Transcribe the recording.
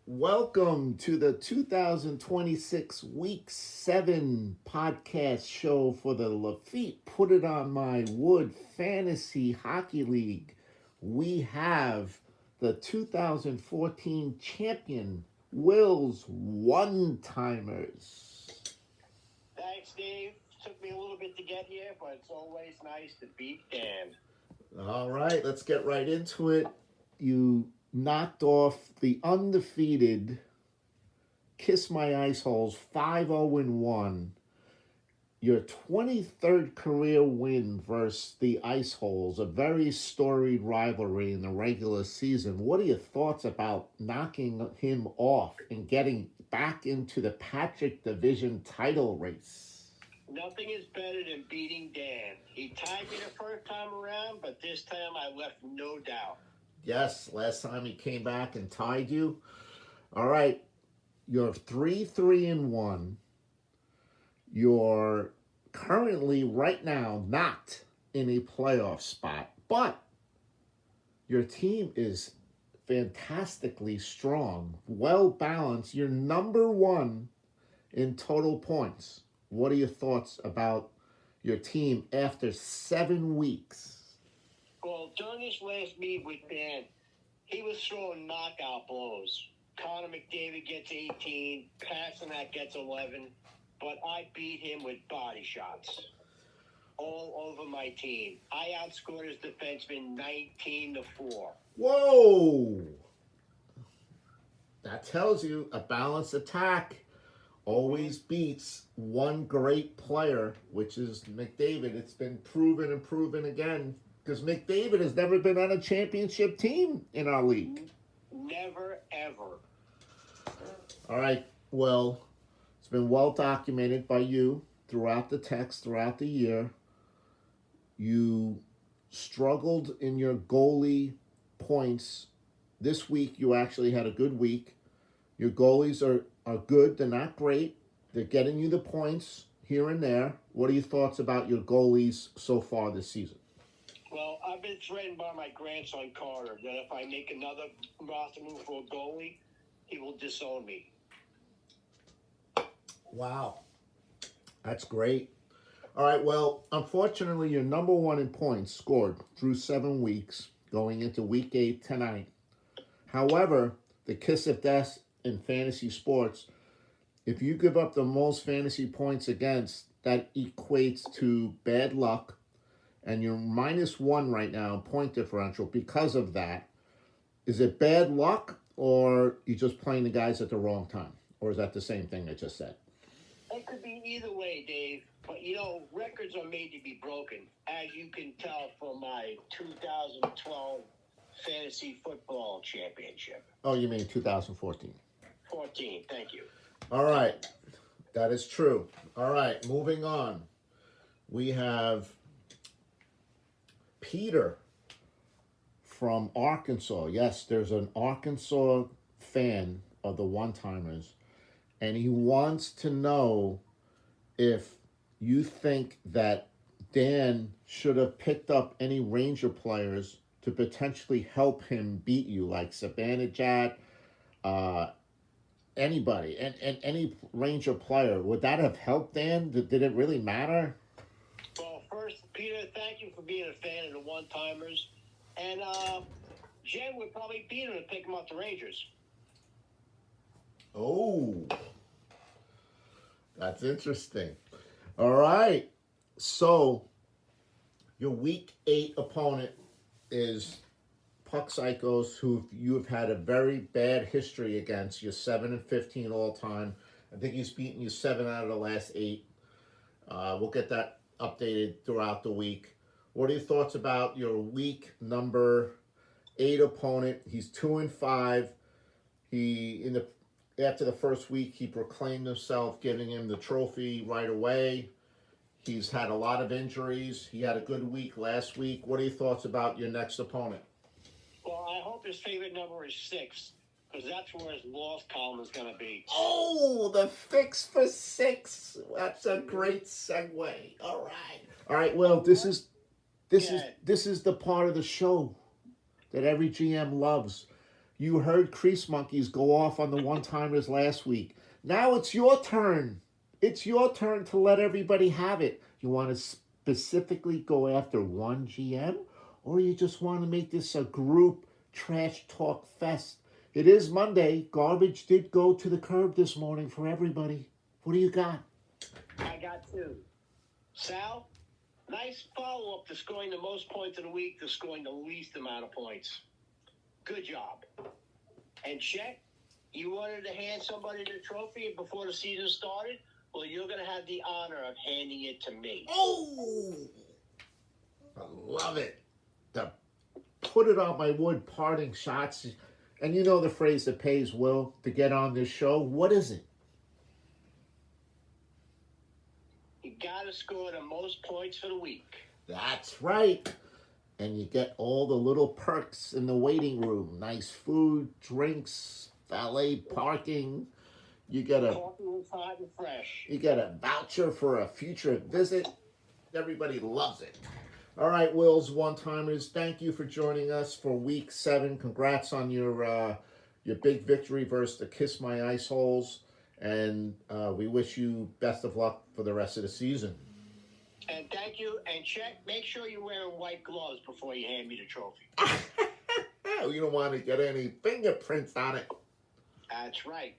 Welcome to the 2026 Week 7 podcast show for the Laffit Put It On My Wood Fantasy Hockey League. We have the 2014 champion, Will's One-Timers. Thanks, Dave. Took me a little bit to get here, but it's always nice to beat Dan. All right, let's get right into it. You knocked off the undefeated Kiss My IceHoles 5-0-1. Your 23rd career win versus the IceHoles, a very storied rivalry in the regular season. What are your thoughts about knocking him off and getting back into the Patrick Division title race? Nothing is better than beating Dan. He tied me the first time around, but this time I left no doubt. Yes, last time he came back and tied you. All right, you're 3-3-1. You're currently, right now, not in a playoff spot, but your team is fantastically strong, well balanced. You're number one in total points. What are your thoughts about your team after 7 weeks? Well, during this last meet with Dan, he was throwing knockout blows. Connor McDavid gets 18, Pasternak gets 11, but I beat him with body shots all over my team. I outscored his defenseman 19-4. Whoa! That tells you a balanced attack always beats one great player, which is McDavid. It's been proven and proven again, because McDavid has never been on a championship team in our league. Never, ever. All right, well, it's been well documented by you throughout the text, throughout the year. You struggled in your goalie points. This week, you actually had a good week. Your goalies are good. They're not great. They're getting you the points here and there. What are your thoughts about your goalies so far this season? Well, I've been threatened by my grandson Carter that if I make another roster move for a goalie, he will disown me. Wow. That's great. All right, well, unfortunately, you're number one in points scored through 7 weeks, going into week 8 tonight. However, the kiss of death in fantasy sports, if you give up the most fantasy points against, that equates to bad luck, and you're -1 right now in point differential because of that. Is it bad luck, or you just playing the guys at the wrong time? Or is that the same thing I just said? It could be either way, Dave. But, you know, records are made to be broken, as you can tell from my 2012 Fantasy Football Championship. Oh, you mean 2014? 14, thank you. All right. That is true. All right, moving on. We have Peter from Arkansas. Yes, there's an Arkansas fan of the One-Timers, and he wants to know if you think that Dan should have picked up any Ranger players to potentially help him beat you, like Sabanajat, anybody, and any Ranger player. Would that have helped Dan? Did it really matter? Well, first, Peter, thank you for being a fan of the One-Timers. And Jen would probably beat him to pick him up the Rangers. Oh, that's interesting. All right. So, your week 8 opponent is Puck Psychos, who you have had a very bad history against. You're 7-15 all time. I think he's beaten you 7 out of the last 8. We'll get that updated throughout the week. What are your thoughts about your week number 8 opponent? He's 2-5. After the first week, he proclaimed himself, giving him the trophy right away. He's had a lot of injuries. He had a good week last week. What are your thoughts about your next opponent? Well, I hope his favorite number is 6, because that's where his loss column is going to be. Oh, the fix for 6. That's a great segue. All right. All right, well, this is the part of the show that every GM loves. You heard Crease Monkeys go off on the one-timers last week. Now it's your turn. It's your turn to let everybody have it. You want to specifically go after one GM, or you just want to make this a group trash talk fest? It is Monday. Garbage did go to the curb this morning for everybody. What do you got? I got two. Sal, nice follow-up to scoring the most points of the week to scoring the least amount of points. Good job. And Chet, you wanted to hand somebody the trophy before the season started? Well, you're going to have the honor of handing it to me. Oh, I love it. The put it on my wood parting shots. And you know the phrase that pays Will to get on this show. What is it? You got to score the most points for the week. That's right. And you get all the little perks in the waiting room. Nice food, drinks, valet parking. You get Coffee was hot and fresh. You get a voucher for a future visit. Everybody loves it. All right, Will's one-timers, thank you for joining us for week 7. Congrats on your big victory versus the Kiss My IceHoles. And we wish you best of luck for the rest of the season. And thank you. And Chet, make sure you're wearing white gloves before you hand me the trophy. You don't want to get any fingerprints on it. That's right.